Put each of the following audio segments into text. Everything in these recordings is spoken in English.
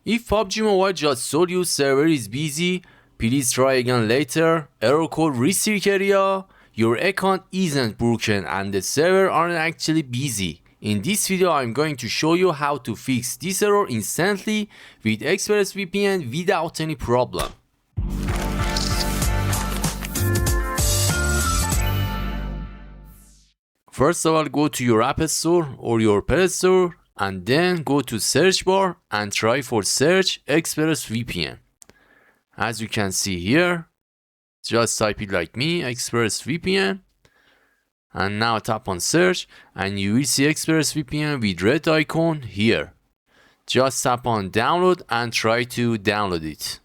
If PUBG Mobile just told you server is busy, please try again later, error code restrict area, your account isn't broken and the server aren't actually busy. In this video I'm going to show you how to fix this error instantly with ExpressVPN without any problem. First of all, go to your App Store or your Play Store and then go to search bar and try for search ExpressVPN. As you can see here, just type it like me, ExpressVPN, and now tap on search and you will see ExpressVPN with red icon here. Just tap on download and try to download it.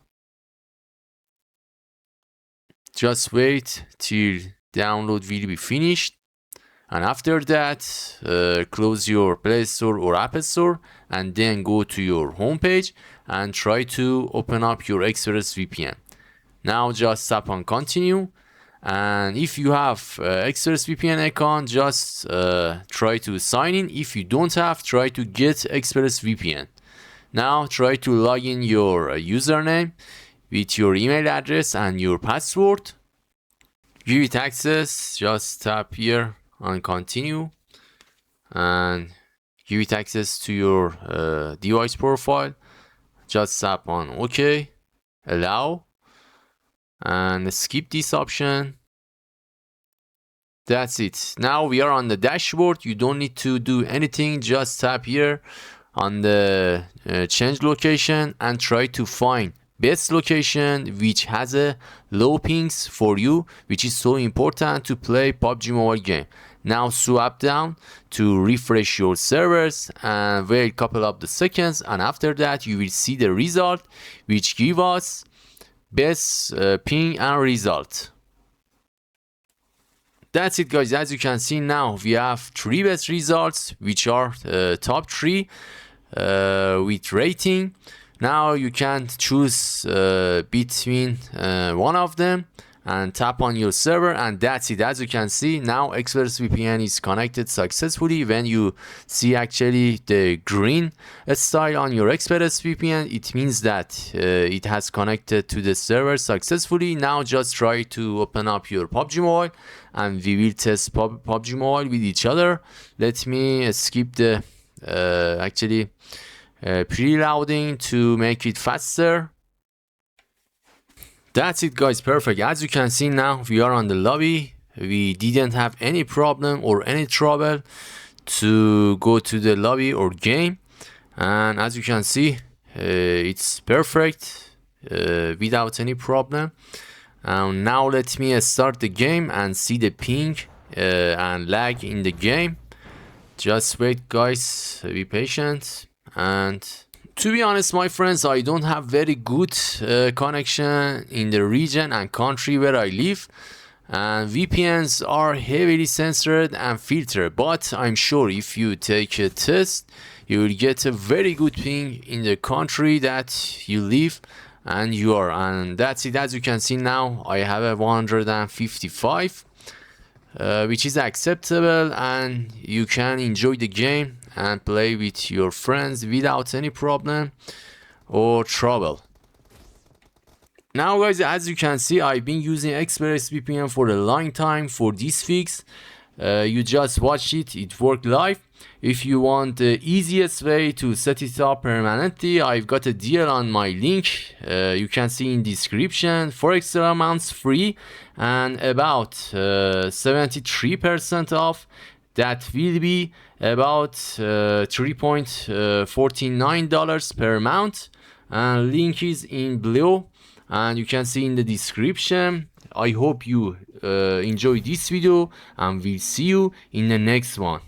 Just wait till download will be finished. And after that, close your Play Store or App Store and then go to your home page and try to open up your ExpressVPN. Now just tap on continue, and if you have ExpressVPN account, just try to sign in. If you don't have, try to get ExpressVPN. Now try to log in your username with your email address and your password. Give it access, just tap here on continue and give it access to your device profile. Just tap on OK, allow, and skip this option. That's it. Now we are on the dashboard. You don't need to do anything. Just tap here on the change location and try to find best location which has a low pings for you, which is so important to play PUBG Mobile game. Now swipe down to refresh your servers and wait a couple of the seconds, and after that you will see the result which give us best ping and result. That's it guys. As you can see, now we have 3 best results which are top 3 with rating. Now you can choose between one of them and tap on your server, and that's it. As you can see, now ExpressVPN is connected successfully. When you see actually the green style on your ExpressVPN, it means that it has connected to the server successfully. Now just try to open up your PUBG Mobile and we will test PUBG Mobile with each other. Let me skip the preloading to make it faster. That's it guys, perfect. As you can see, now we are on the lobby. We didn't have any problem or any trouble to go to the lobby or game, and as you can see, it's perfect without any problem. Now let me start the game and see the ping and lag in the game. Just wait guys, be patient. And to be honest my friends, I don't have very good connection in the region and country where I live, and VPNs are heavily censored and filtered, but I'm sure if you take a test you will get a very good ping in the country that you live and you are. And that's it. As you can see, now I have a 155 which is acceptable, and you can enjoy the game and play with your friends without any problem or trouble. Now guys, as you can see, I've been using ExpressVPN for a long time for this fix. You just watch it, it worked live. If you want the easiest way to set it up permanently, I've got a deal on my link, you can see in description, for extra months free and about 73% off. That will be about $3.49 per month, and link is in below and you can see in the description. I hope you enjoy this video and we'll see you in the next one.